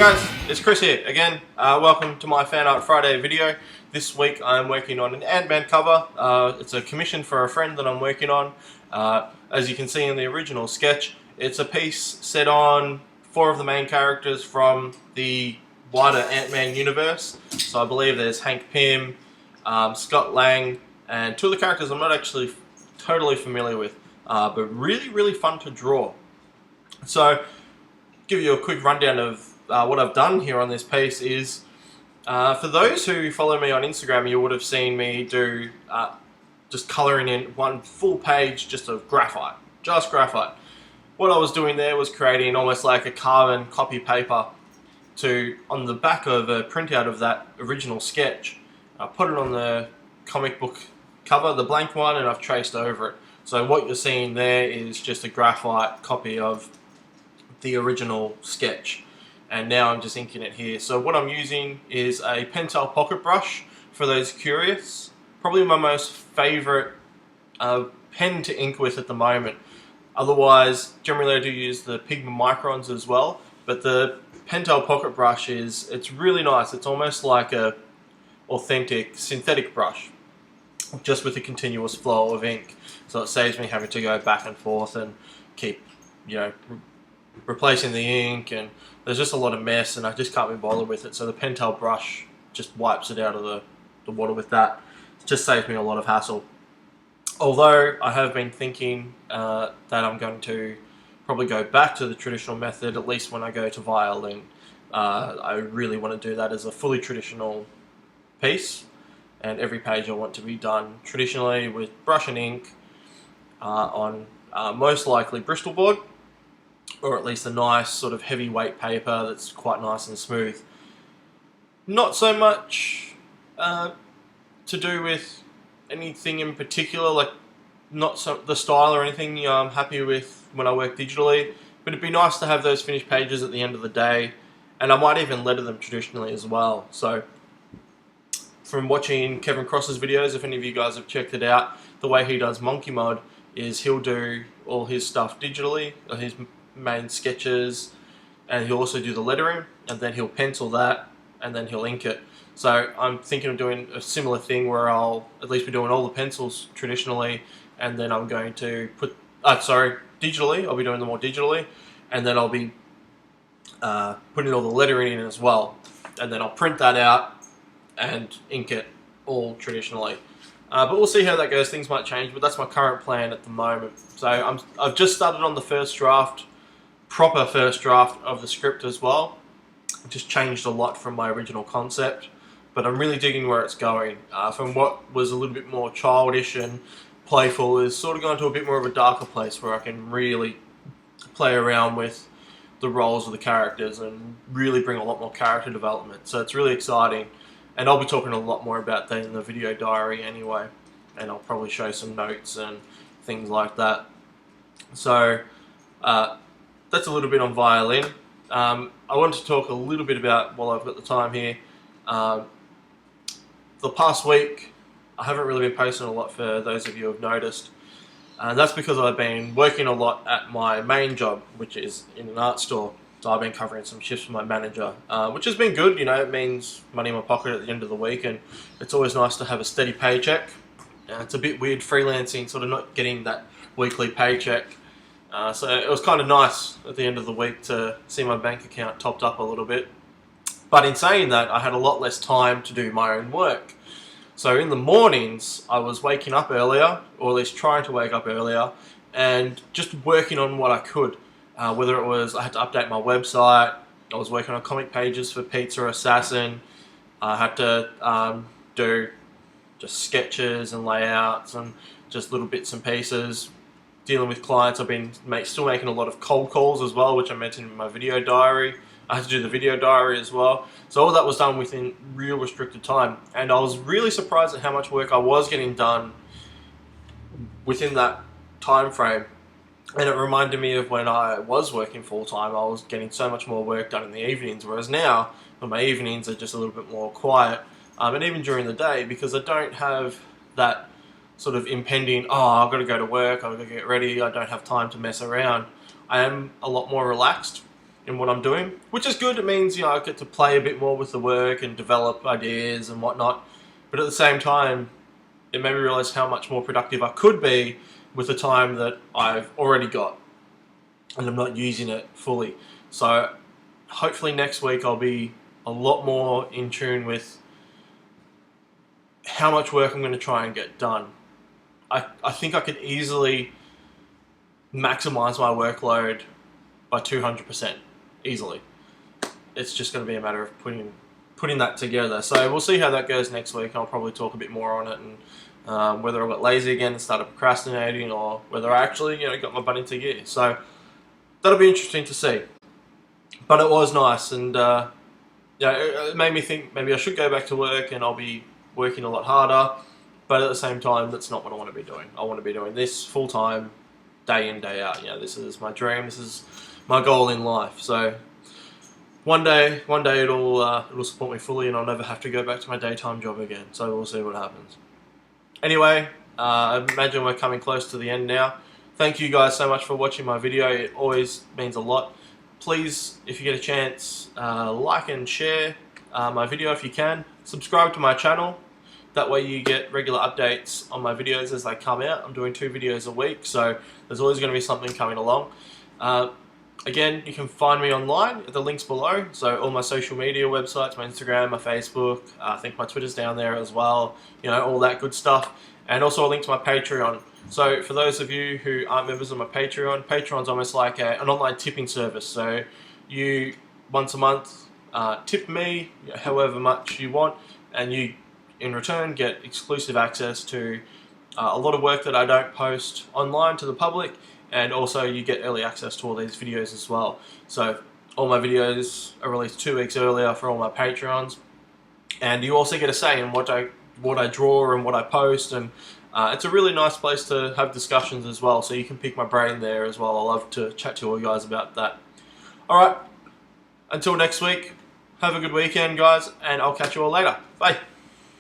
guys, it's Chris here again. Welcome to my Fanart Friday video. This week I'm working on an Antman cover. It's a commission for a friend that I'm working on. As you can see in the original sketch, it's a piece set on 4 of the main characters from the wider Antman universe. So I believe there's Hank Pym, Scott Lang, and 2 of the characters I'm not actually totally familiar with, but really fun to draw. So, give you a quick rundown of what I've done here on this piece is, for those who follow me on Instagram, you would have seen me do just colouring in one full page just of graphite, just graphite. What I was doing there was creating almost like a carbon copy paper on the back of a printout of that original sketch. I put it on the comic book cover, the blank one, and I've traced over it. So what you're seeing there is just a graphite copy of the original sketch, and now I'm just inking it here. So what I'm using is a pentel pocket brush for those curious. Probably my most favourite pen to ink with at the moment. Otherwise, generally I do use the Pigment Microns as well, but the pentel pocket brush it's really nice. It's almost like a authentic synthetic brush, just with a continuous flow of ink. So it saves me having to go back and forth and keep, replacing the ink, and there's just a lot of mess and I just can't be bothered with it. So the pentel brush just wipes it out of the water with that. It just saves me a lot of hassle. Although I have been thinking that I'm going to probably go back to the traditional method, at least when I go to violin. I really want to do that as a fully traditional piece, and every page I want to be done traditionally with brush and ink on most likely Bristol board, or at least a nice sort of heavyweight paper that's quite nice and smooth. Not so much to do with anything in particular, like not so the style or anything I'm happy with when I work digitally, but it'd be nice to have those finished pages at the end of the day, and I might even letter them traditionally as well. So from watching Kevin Cross's videos, if any of you guys have checked it out, the way he does Monkey Mod is he'll do all his stuff digitally, his main sketches, and he'll also do the lettering, and then he'll pencil that, and then he'll ink it. So I'm thinking of doing a similar thing where I'll at least be doing all the pencils traditionally, and then I'm going to digitally, I'll be doing them all digitally, and then I'll be putting all the lettering in as well, and then I'll print that out and ink it all traditionally. But we'll see how that goes. Things might change, but that's my current plan at the moment. So I've just started on the first draft, proper first draft of the script as well. It just changed a lot from my original concept, but I'm really digging where it's going. From what was a little bit more childish and playful is sort of going to a bit more of a darker place where I can really play around with the roles of the characters and really bring a lot more character development. So it's really exciting. And I'll be talking a lot more about that in the video diary anyway, and I'll probably show some notes and things like that. So that's a little bit on violin. I wanted to talk a little bit about, while I've got the time here, the past week I haven't really been posting a lot, for those of you who have noticed, and that's because I've been working a lot at my main job, which is in an art store. So I've been covering some shifts for my manager, which has been good. It means money in my pocket at the end of the week, and it's always nice to have a steady paycheck. It's a bit weird freelancing, sort of not getting that weekly paycheck. So it was kind of nice at the end of the week to see my bank account topped up a little bit. But in saying that, I had a lot less time to do my own work. So in the mornings, I was waking up earlier, or at least trying to wake up earlier, and just working on what I could. Whether it was I had to update my website, I was working on comic pages for Pizza Assassin, I had to do just sketches and layouts and just little bits and pieces. Dealing with clients, I've been still making a lot of cold calls as well, which I mentioned in my video diary. I had to do the video diary as well. So all that was done within real restricted time, and I was really surprised at how much work I was getting done within that time frame. And it reminded me of when I was working full-time. I was getting so much more work done in the evenings, whereas now, when my evenings are just a little bit more quiet, and even during the day, because I don't have that sort of impending, I've got to go to work, I've got to get ready, I don't have time to mess around. I am a lot more relaxed, in what I'm doing, which is good. It means, you know, I get to play a bit more with the work and develop ideas and whatnot. But at the same time, it made me realize how much more productive I could be with the time that I've already got, and I'm not using it fully. So hopefully next week I'll be a lot more in tune with how much work I'm going to try and get done. I think I could easily maximize my workload by 200% easily. It's just going to be a matter of putting that together. So we'll see how that goes next week. I'll probably talk a bit more on it, and whether I got lazy again and started procrastinating, or whether I actually, you know, got my butt into gear. So that'll be interesting to see. But it was nice, and yeah, it made me think maybe I should go back to work and I'll be working a lot harder. But at the same time, that's not what I want to be doing. I want to be doing this full time, day in, day out. You know, this is my dream. This is my goal in life. So one day it'll support me fully, and I'll never have to go back to my daytime job again. So we'll see what happens. Anyway, I imagine we're coming close to the end now. Thank you guys so much for watching my video. It always means a lot. Please, if you get a chance, like and share my video if you can. Subscribe to my channel. That way you get regular updates on my videos as they come out. I'm doing 2 videos a week, so there's always going to be something coming along. Again, you can find me online at the links below. So all my social media websites, my Instagram, my Facebook, I think my Twitter's down there as well. You know, all that good stuff. And also a link to my Patreon. So for those of you who aren't members of my Patreon, Patreon's almost like an online tipping service. So you, once a month, tip me however much you want, and you, in return, get exclusive access to a lot of work that I don't post online to the public, and also you get early access to all these videos as well. So all my videos are released 2 weeks earlier for all my Patreons, and you also get a say in what I draw and what I post, and it's a really nice place to have discussions as well, so you can pick my brain there as well. I love to chat to all you guys about that. Alright, until next week, have a good weekend guys, and I'll catch you all later. Bye!